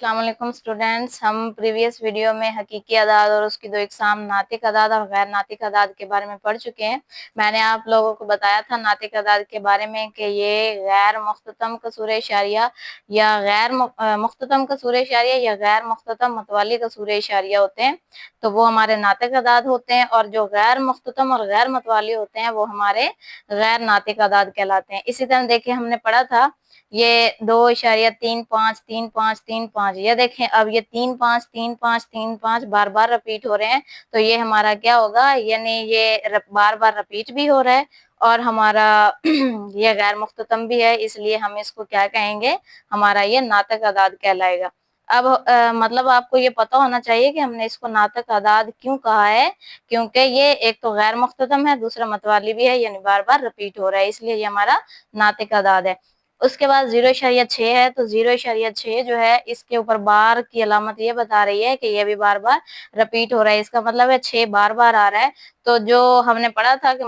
अस्सलाम वालेकुम स्टूडेंट्स। हम प्रीवियस वीडियो में हकीकी अदाद और उसकी दो इकसाम नातिक अदाद और गैर नातिक अदाद के बारे में पढ़ चुके हैं। मैंने आप लोगों को बताया था नातिक अदाद के बारे में कि ये गैर मुख्ततम कसूर इशारिया या गैर मुख्ततम कसूर इशारिया या गैर मुख्ततम मतवाली कसूर इशारिया होते हैं, तो वो हमारे नातिक अदाद होते हैं, और जो गैर मुख्ततम और गैर मतवाली होते हैं वो हमारे गैर नातिक अदाद कहलाते हैं। इसी तरह देखिए, हमने पढ़ा था ये 2.3535353, ये देखें अब ये 3-5 3-5 3-5 बार बार रिपीट हो रहे हैं, तो ये हमारा क्या होगा, यानी ये बार बार रिपीट भी हो रहा है और हमारा ये गैर मुख्ततम भी है, इसलिए हम इसको क्या कहेंगे, हमारा ये नातक अदाद कहलाएगा। अब मतलब आपको ये पता होना चाहिए कि हमने इसको नातक अदाद क्यों कहा है, क्योंकि ये एक तो गैर मुख्ततम है, दूसरा मतवाली भी है, यानी बार बार रिपीट हो रहा है, इसलिए ये हमारा नातिक अदाद है। उसके बाद 0.6 है, तो 0.6 जो है इसके ऊपर बार की अलामत ये बता रही है कि ये भी बार बार रिपीट हो रहा है, इसका मतलब है 6 बार बार आ रहा है। तो जो हमने पढ़ा था कि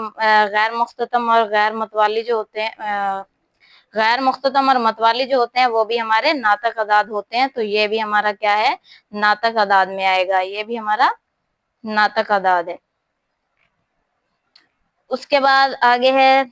गैर मुख्ततम और गैर मतवाली जो होते हैं, गैर मुख्ततम और मतवाली जो होते हैं वो भी हमारे नातक अदाद होते हैं, तो ये भी हमारा क्या है, नातक अदाद में आएगा, ये भी हमारा नातक अदाद है। उसके बाद आगे है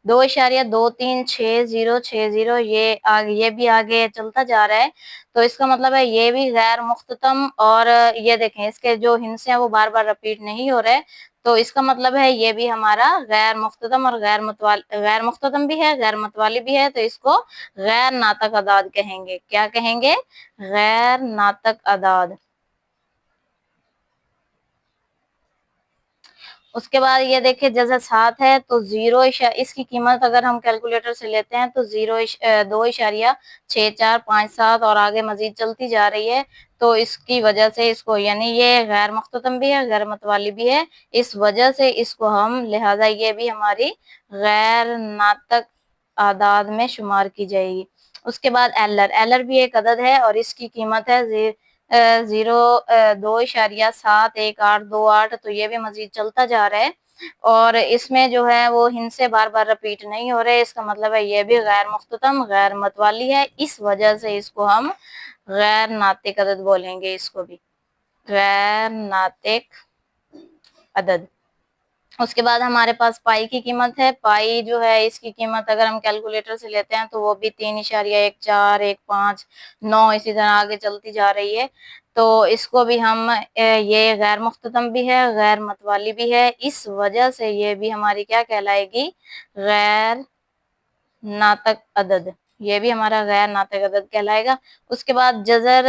2.236060, ये भी आगे चलता जा रहा है, तो इसका मतलब है ये भी गैर मुख्ततम, और ये देखें इसके जो हिंसे हैं वो बार बार रिपीट नहीं हो रहे, तो इसका मतलब है ये भी हमारा गैर मुख्ततम और गैर मुख्ततम भी है, गैर मतवाली भी है, तो इसको गैर नातक अदाद कहेंगे। क्या कहेंगे? गैर नातक अदाद। उसके बाद ये देखिए जैसे 7 है, तो इसकी कीमत अगर हम कैलकुलेटर से लेते हैं तो 2.6457 और आगे मजीद चलती जा रही है, तो इसकी वजह से इसको, यानी ये गैर मुख्ततम भी है, गैर मतवाली भी है, इस वजह से इसको हम, लिहाजा ये भी हमारी गैर नातक आदाद में शुमार की जाएगी। उसके बाद एलर भी एक अदद है और इसकी कीमत है 2.712828, तो ये भी मजीद चलता जा रहा है, और इसमें जो है वो हिंसे बार बार रिपीट नहीं हो रहे, इसका मतलब है ये भी गैर मुख्ततम गैर मतवाली है, इस वजह से इसको हम गैर नातिक अदद बोलेंगे, इसको भी गैर नातिक अदद। उसके बाद हमारे पास पाई की कीमत है। पाई जो है इसकी कीमत अगर हम कैलकुलेटर से लेते हैं तो वो भी 3.1415 इसी तरह आगे चलती जा रही है, तो इसको भी हम, ये गैर मुख्ततम भी है, गैर मतवाली भी है, इस वजह से ये भी हमारी क्या कहलाएगी, गैर नातक अदद, ये भी हमारा गैर नातक अदद कहलाएगा। उसके बाद जजर,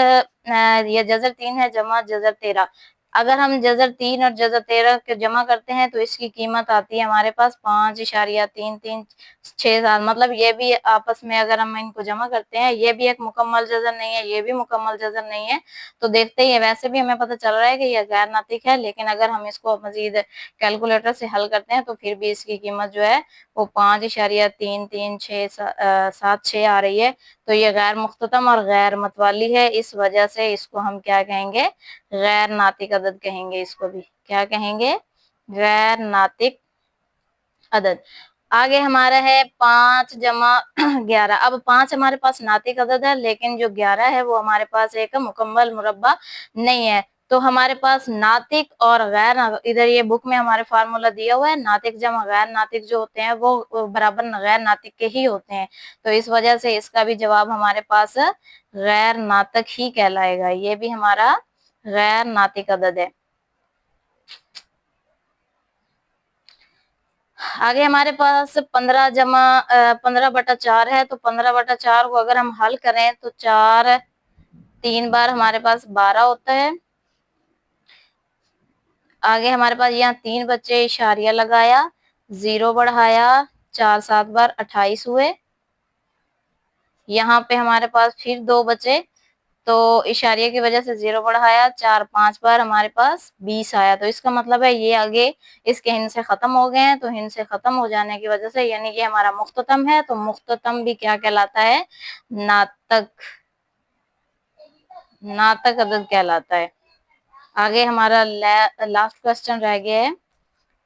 ये जजर 3 है जमा जजर 13। अगर हम जजर 3 और जजर 13 के जमा करते हैं तो इसकी कीमत आती है हमारे पास 5.3367, मतलब ये भी आपस में अगर हम इनको जमा करते हैं, ये भी एक मुकम्मल जजर नहीं है, ये भी मुकम्मल जजर नहीं है, तो देखते ही वैसे भी हमें पता चल रहा है कि यह गैर नातिक है, लेकिन अगर हम इसको मजीद कैलकुलेटर से हल करते हैं तो फिर भी इसकी कीमत जो है वो 5.3376 आ रही है, तो ये गैर मुख्ततम और गैर मतवाली है, इस वजह से इसको हम क्या कहेंगे, गैर नातिक अदद कहेंगे, इसको भी क्या कहेंगे, गैर नातिक अदद। आगे हमारा है 5 जमा 11। अब 5 हमारे पास नातिक अदद है, लेकिन जो 11 है वो हमारे पास एक मुकम्मल मुरब्बा नहीं है, तो हमारे पास नातिक और गैर, इधर ये बुक में हमारे फार्मूला दिया हुआ है, नातिक जमा गैर नातिक जो होते हैं वो बराबर गैर नातिक के ही होते हैं, तो इस वजह से इसका भी जवाब हमारे पास गैर नातिक ही कहलाएगा, ये भी हमारा गैर नातिक अदद है। आगे हमारे पास 15/4 है, तो 15/4 को अगर हम हल करें तो 4 3 बार हमारे पास 12 होता है। आगे हमारे पास यहाँ 3 बच्चे, इशारिया लगाया, 0 बढ़ाया, 4 7 बार 28 हुए। यहाँ पे हमारे पास फिर 2 बचे, तो इशारे की वजह से 0 बढ़ाया, 4 5 बार हमारे पास 20 आया, तो इसका मतलब है ये आगे इसके हिंद से खत्म हो गए हैं, तो हिंद से खत्म हो जाने की वजह से, यानी कि हमारा मुख्ततम है, तो मुख्ततम भी क्या कहलाता है, नातक, नातक अदद कहलाता है। आगे हमारा लास्ट क्वेश्चन रह गया है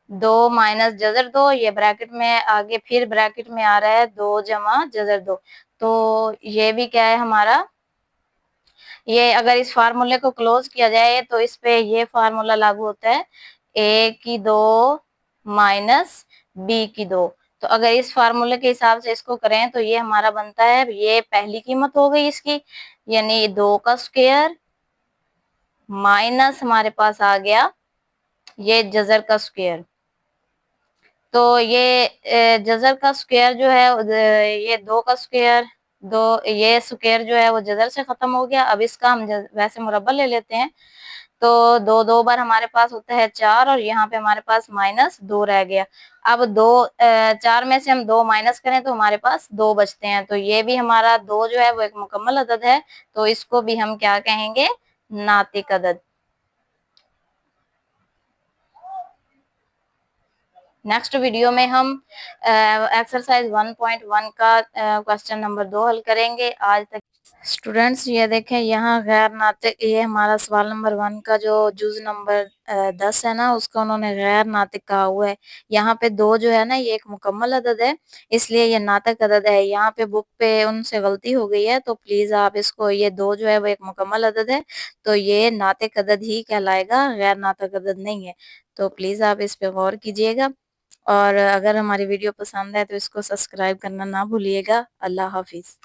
2 माइनस जजर 2, ये ब्रैकेट में आगे फिर ब्रैकेट में आ रहा है 2 जमा जजर 2, तो ये भी क्या है हमारा یہ اگر اس فارمولے کو کلوز کیا جائے تو اس پہ یہ فارمولا لاگو ہوتا ہے اے کی 2 مائنس بی کی 2. تو اگر اس فارمولے کے حساب سے اس کو کریں تو یہ ہمارا بنتا ہے, یہ پہلی قیمت ہو گئی اس کی, یعنی 2 کا اسکوائر مائنس ہمارے پاس آ گیا یہ جذر کا اسکوائر. تو یہ جذر کا اسکوائر جو ہے یہ 2 کا اسکوائر, یہ اسکوائر جو ہے وہ جذر سے ختم ہو گیا. اب اس کا ہم ویسے مربع لے لیتے ہیں, تو 2 بار ہمارے پاس ہوتا ہے 4 اور یہاں پہ ہمارے پاس مائنس 2 رہ گیا. اب 4 میں سے ہم 2 مائنس کریں تو ہمارے پاس 2 بچتے ہیں, تو یہ بھی ہمارا 2 جو ہے وہ ایک مکمل عدد ہے, تو اس کو بھی ہم کیا کہیں گے, ناطق عدد. نیکسٹ ویڈیو میں ہم ایکسرسائز 1.1 کا کوسچن نمبر 2 حل کریں گے. آج تک اسٹوڈینٹس یہ دیکھیں یہاں غیر ناطق, یہ ہمارا سوال نمبر 1 کا جو جز نمبر 10 ہے نا, اس کا انہوں نے غیر ناطق کہا ہوا ہے. یہاں پہ 2 جو ہے نا یہ ایک مکمل عدد ہے, اس لیے یہ ناطق عدد ہے. یہاں پہ بک پہ ان سے غلطی ہو گئی ہے, تو پلیز آپ اس کو, یہ 2 جو ہے وہ ایک مکمل عدد ہے, تو یہ ناطق عدد ہی کہلائے گا, غیر ناطق عدد نہیں ہے. تو پلیز آپ اس پہ غور کیجئے گا, اور اگر ہماری ویڈیو پسند ہے تو اس کو سبسکرائب کرنا نہ بھولیے گا. اللہ حافظ.